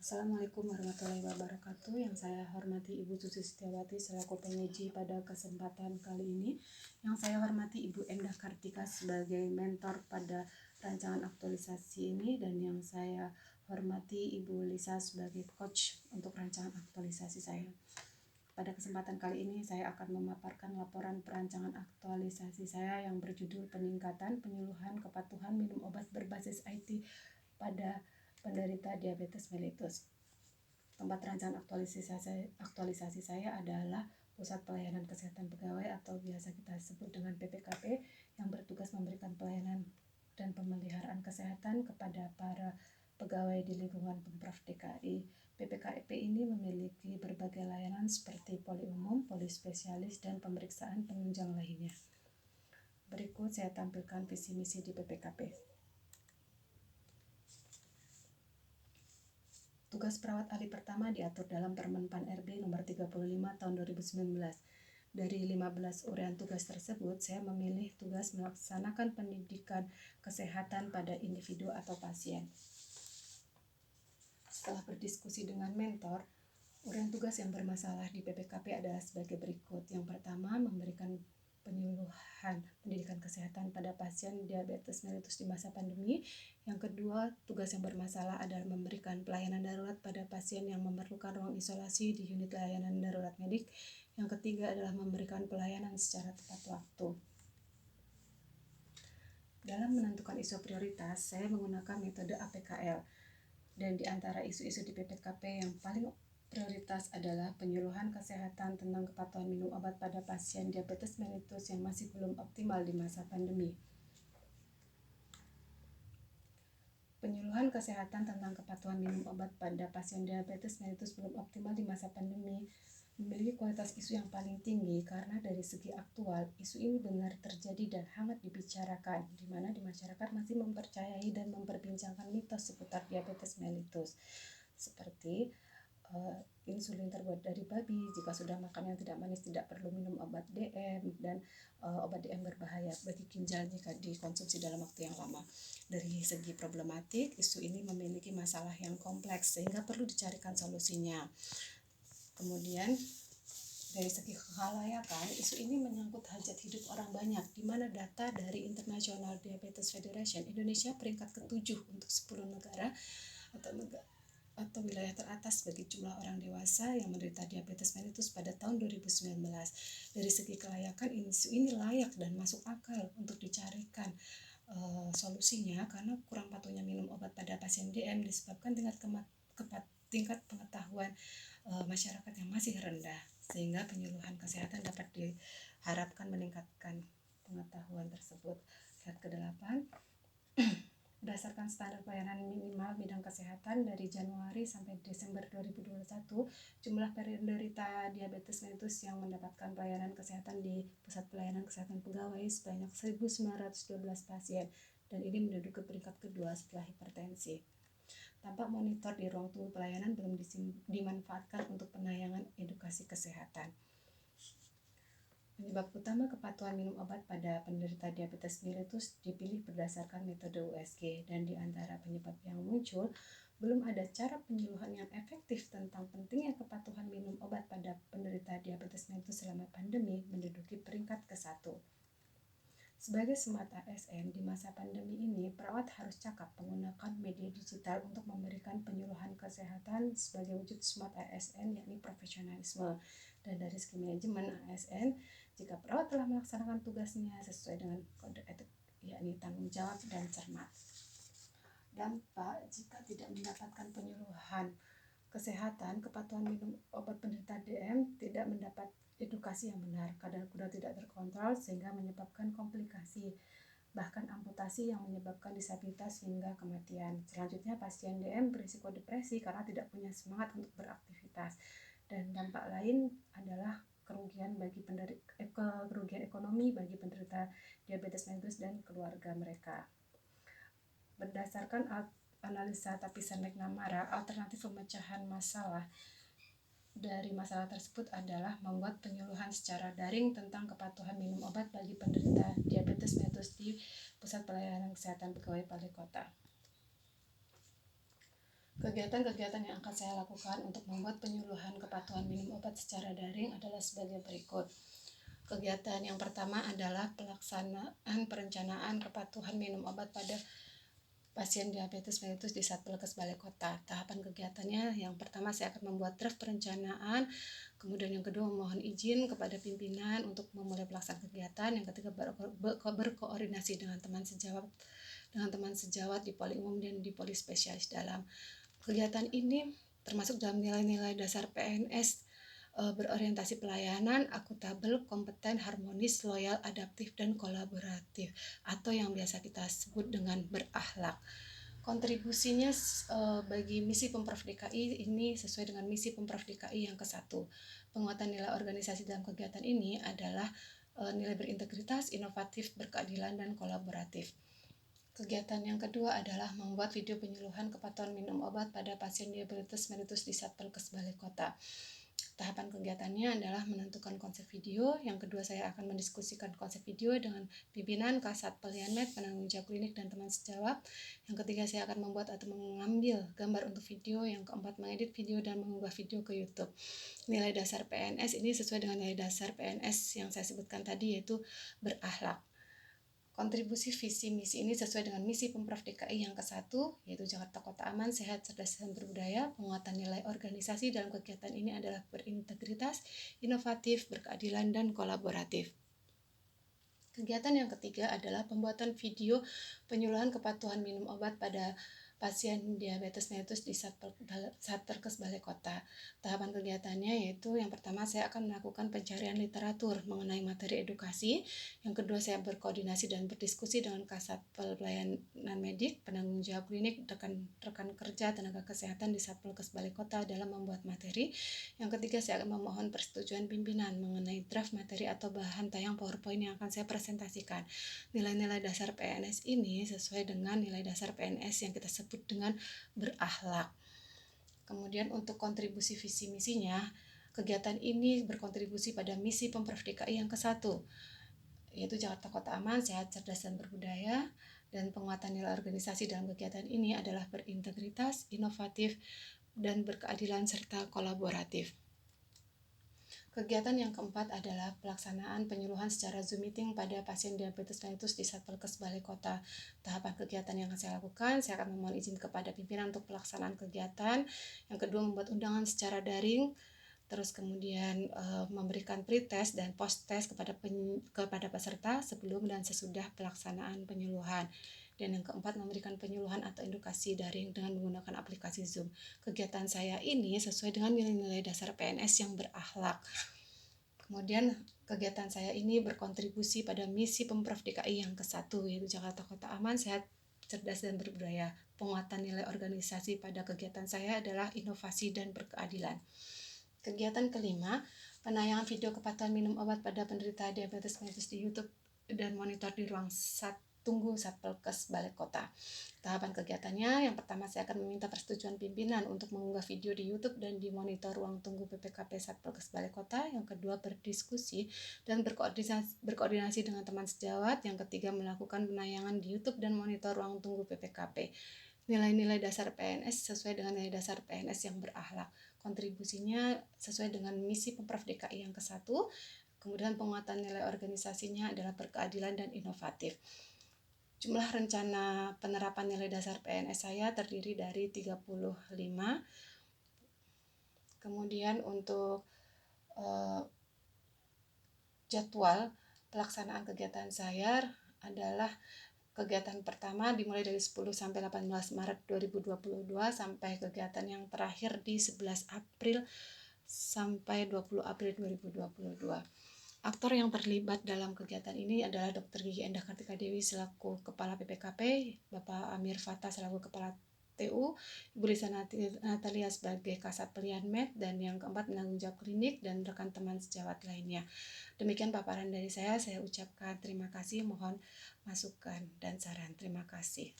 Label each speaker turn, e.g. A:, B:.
A: Assalamualaikum warahmatullahi wabarakatuh. Yang saya hormati Ibu Susi Setiawati selaku penguji pada kesempatan kali ini. Yang saya hormati Ibu Endah Kartika sebagai mentor pada rancangan aktualisasi ini, dan yang saya hormati Ibu Lisa sebagai coach untuk rancangan aktualisasi saya. Pada kesempatan kali ini saya akan memaparkan laporan perancangan aktualisasi saya yang berjudul peningkatan penyuluhan kepatuhan minum obat berbasis IT pada penderita diabetes mellitus. Tempat rancangan aktualisasi saya adalah Pusat Pelayanan Kesehatan Pegawai atau biasa kita sebut dengan PPKP, yang bertugas memberikan pelayanan dan pemeliharaan kesehatan kepada para pegawai di lingkungan Pemprov DKI. PPKP ini memiliki berbagai layanan seperti poli umum, poli spesialis, dan pemeriksaan penunjang lainnya. Berikut saya tampilkan visi misi di PPKP. Tugas perawat ahli pertama diatur dalam Permen Pan RB nomor 35 tahun 2019. Dari 15 uraian tugas tersebut, saya memilih tugas melaksanakan pendidikan kesehatan pada individu atau pasien. Setelah berdiskusi dengan mentor, uraian tugas yang bermasalah di PPKP adalah sebagai berikut. Yang pertama, memberikan penyuluhan pendidikan kesehatan pada pasien diabetes mellitus di masa pandemi. Yang kedua, tugas yang bermasalah adalah memberikan pelayanan darurat pada pasien yang memerlukan ruang isolasi di unit layanan darurat medik. Yang ketiga adalah memberikan pelayanan secara tepat waktu. Dalam menentukan isu prioritas, saya menggunakan metode APKL. Dan di antara isu-isu di PPKP yang paling prioritas adalah penyuluhan kesehatan tentang kepatuhan minum obat pada pasien diabetes mellitus yang masih belum optimal di masa pandemi. Penyuluhan kesehatan tentang kepatuhan minum obat pada pasien diabetes mellitus belum optimal di masa pandemi memiliki kualitas isu yang paling tinggi karena dari segi aktual, isu ini benar terjadi dan hangat dibicarakan, di mana di masyarakat masih mempercayai dan memperbincangkan mitos seputar diabetes mellitus, seperti insulin terbuat dari babi, jika sudah makan yang tidak manis tidak perlu minum obat DM, dan obat DM berbahaya bagi ginjal jika dikonsumsi dalam waktu yang lama. Dari segi problematik, isu ini memiliki masalah yang kompleks sehingga perlu dicarikan solusinya. Kemudian dari segi kekhalayakan, isu ini menyangkut hajat hidup orang banyak, di mana data dari International Diabetes Federation, Indonesia peringkat ke-7 untuk 10 negara atau wilayah teratas bagi jumlah orang dewasa yang menderita diabetes mellitus pada tahun 2019. Dari segi kelayakan, isu ini layak dan masuk akal untuk dicarikan solusinya, karena kurang patuhnya minum obat pada pasien DM disebabkan tingkat pengetahuan masyarakat yang masih rendah, sehingga penyuluhan kesehatan dapat diharapkan meningkatkan pengetahuan tersebut. Slide ke-8. Berdasarkan standar pelayanan minimal bidang kesehatan dari Januari sampai Desember 2021, jumlah penderita diabetes mellitus yang mendapatkan pelayanan kesehatan di Pusat Pelayanan Kesehatan Pegawai sebanyak 1.912 pasien, dan ini menduduki peringkat kedua setelah hipertensi. Tampak monitor di ruang tunggu pelayanan belum dimanfaatkan untuk penayangan edukasi kesehatan. Penyebab utama kepatuhan minum obat pada penderita diabetes mellitus dipilih berdasarkan metode USG, dan di antara penyebab yang muncul, belum ada cara penyuluhan yang efektif tentang pentingnya kepatuhan minum obat pada penderita diabetes mellitus selama pandemi menduduki peringkat ke-1. Sebagai smart ASN di masa pandemi ini, perawat harus cakap menggunakan media digital untuk memberikan penyuluhan kesehatan sebagai wujud smart ASN, yakni profesionalisme. Dan dari segi manajemen ASN, jika perawat telah melaksanakan tugasnya sesuai dengan kode etik, yakni tanggung jawab dan cermat. Dampak jika tidak mendapatkan penyuluhan kesehatan, kepatuhan minum obat penderita DM tidak mendapat edukasi yang benar, kadar gula tidak terkontrol sehingga menyebabkan komplikasi, bahkan amputasi yang menyebabkan disabilitas hingga kematian. Selanjutnya, pasien DM berisiko depresi karena tidak punya semangat untuk beraktivitas. Dan dampak lain adalah kerugian ekonomi bagi penderita diabetes mellitus dan keluarga mereka. Berdasarkan analisa Tapisan McNamara, alternatif pemecahan masalah dari masalah tersebut adalah membuat penyuluhan secara daring tentang kepatuhan minum obat bagi penderita diabetes mellitus di Pusat Pelayanan Kesehatan Pegawai Balai Kota. Kegiatan-kegiatan yang akan saya lakukan untuk membuat penyuluhan kepatuhan minum obat secara daring adalah sebagai berikut. Kegiatan yang pertama adalah pelaksanaan perencanaan kepatuhan minum obat pada pasien diabetes mellitus di Satpolkes Balai Kota. Tahapan kegiatannya, yang pertama saya akan membuat draft perencanaan, kemudian yang kedua memohon izin kepada pimpinan untuk memulai pelaksanaan kegiatan, yang ketiga berkoordinasi dengan teman sejawat di poli umum dan di poli spesialis dalam. Kegiatan ini termasuk dalam nilai-nilai dasar PNS, berorientasi pelayanan, akuntabel, kompeten, harmonis, loyal, adaptif, dan kolaboratif, atau yang biasa kita sebut dengan berakhlak. Kontribusinya bagi misi Pemprov DKI ini sesuai dengan misi Pemprov DKI yang ke-1. Penguatan nilai organisasi dalam kegiatan ini adalah nilai berintegritas, inovatif, berkeadilan, dan kolaboratif. Kegiatan yang kedua adalah membuat video penyuluhan kepatuhan minum obat pada pasien diabetes mellitus di Satpolkes Balai Kota. Tahapan kegiatannya adalah menentukan konsep video. Yang kedua, saya akan mendiskusikan konsep video dengan pimpinan, Kasat Pelianmed, penanggung jawab klinik, dan teman sejawat. Yang ketiga, saya akan membuat atau mengambil gambar untuk video. Yang keempat, mengedit video dan mengunggah video ke YouTube. Nilai dasar PNS ini sesuai dengan nilai dasar PNS yang saya sebutkan tadi, yaitu berakhlak. Kontribusi visi misi ini sesuai dengan misi Pemprov DKI yang ke-1, yaitu Jakarta Kota Aman, Sehat, Cerdas, dan Berbudaya. Penguatan nilai organisasi dalam kegiatan ini adalah berintegritas, inovatif, berkeadilan, dan kolaboratif. Kegiatan yang ketiga adalah pembuatan video penyuluhan kepatuhan minum obat pada pasien diabetes mellitus di Satpolkes Balai Kota. Tahapan kegiatannya yaitu yang pertama saya akan melakukan pencarian literatur mengenai materi edukasi. Yang kedua, saya berkoordinasi dan berdiskusi dengan Kasat Pelayanan Medik, penanggung jawab klinik, rekan kerja tenaga kesehatan di Satpolkes Balai Kota dalam membuat materi. Yang ketiga, saya akan memohon persetujuan pimpinan mengenai draft materi atau bahan tayang PowerPoint yang akan saya presentasikan. Nilai-nilai dasar PNS ini sesuai dengan nilai dasar PNS yang kita sebut dengan berakhlak. Kemudian untuk kontribusi visi misinya, kegiatan ini berkontribusi pada misi Pemprov DKI yang ke-1, yaitu Jakarta Kota Aman, Sehat, Cerdas, dan Berbudaya. Dan penguatan nilai organisasi dalam kegiatan ini adalah berintegritas, inovatif, dan berkeadilan serta kolaboratif. Kegiatan yang keempat adalah pelaksanaan penyuluhan secara Zoom meeting pada pasien diabetes mellitus di Satpolkes Balai Kota. Tahapan kegiatan yang akan saya lakukan, saya akan memohon izin kepada pimpinan untuk pelaksanaan kegiatan. Yang kedua, membuat undangan secara daring. Terus kemudian memberikan pre-test dan post-test kepada peserta sebelum dan sesudah pelaksanaan penyuluhan. Dan yang keempat, memberikan penyuluhan atau edukasi daring dengan menggunakan aplikasi Zoom. Kegiatan saya ini sesuai dengan nilai-nilai dasar PNS yang berakhlak. Kemudian kegiatan saya ini berkontribusi pada misi Pemprov DKI yang ke-1, yaitu Jakarta Kota Aman, Sehat, Cerdas, dan Berbudaya. Penguatan nilai organisasi pada kegiatan saya adalah inovasi dan berkeadilan. Kegiatan kelima, penayangan video kepatuhan minum obat pada penderita diabetes mellitus di YouTube dan monitor di ruang tunggu Satpolkes Balai Kota. Tahapan kegiatannya, yang pertama saya akan meminta persetujuan pimpinan untuk mengunggah video di YouTube dan di monitor ruang tunggu PPKP Satpolkes Balai Kota. Yang kedua, berdiskusi dan berkoordinasi dengan teman sejawat. Yang ketiga, melakukan penayangan di YouTube dan monitor ruang tunggu PPKP. Nilai-nilai dasar PNS sesuai dengan nilai dasar PNS yang berakhlak. Kontribusinya sesuai dengan misi Pemprov DKI yang ke-1. Kemudian penguatan nilai organisasinya adalah berkeadilan dan inovatif. Jumlah rencana penerapan nilai dasar PNS saya terdiri dari 35. Kemudian untuk jadwal pelaksanaan kegiatan saya adalah kegiatan pertama dimulai dari 10 sampai 18 Maret 2022 sampai kegiatan yang terakhir di 11 April sampai 20 April 2022. Aktor yang terlibat dalam kegiatan ini adalah Dr. Gigi Endah Kartika Dewi selaku Kepala PPKP, Bapak Amir Fathah selaku Kepala TU, Ibu Lisa Natalia sebagai Kasat Pelianmed, dan yang keempat penanggung jawab klinik dan rekan teman sejawat lainnya. Demikian paparan dari saya ucapkan terima kasih, mohon masukan dan saran. Terima kasih.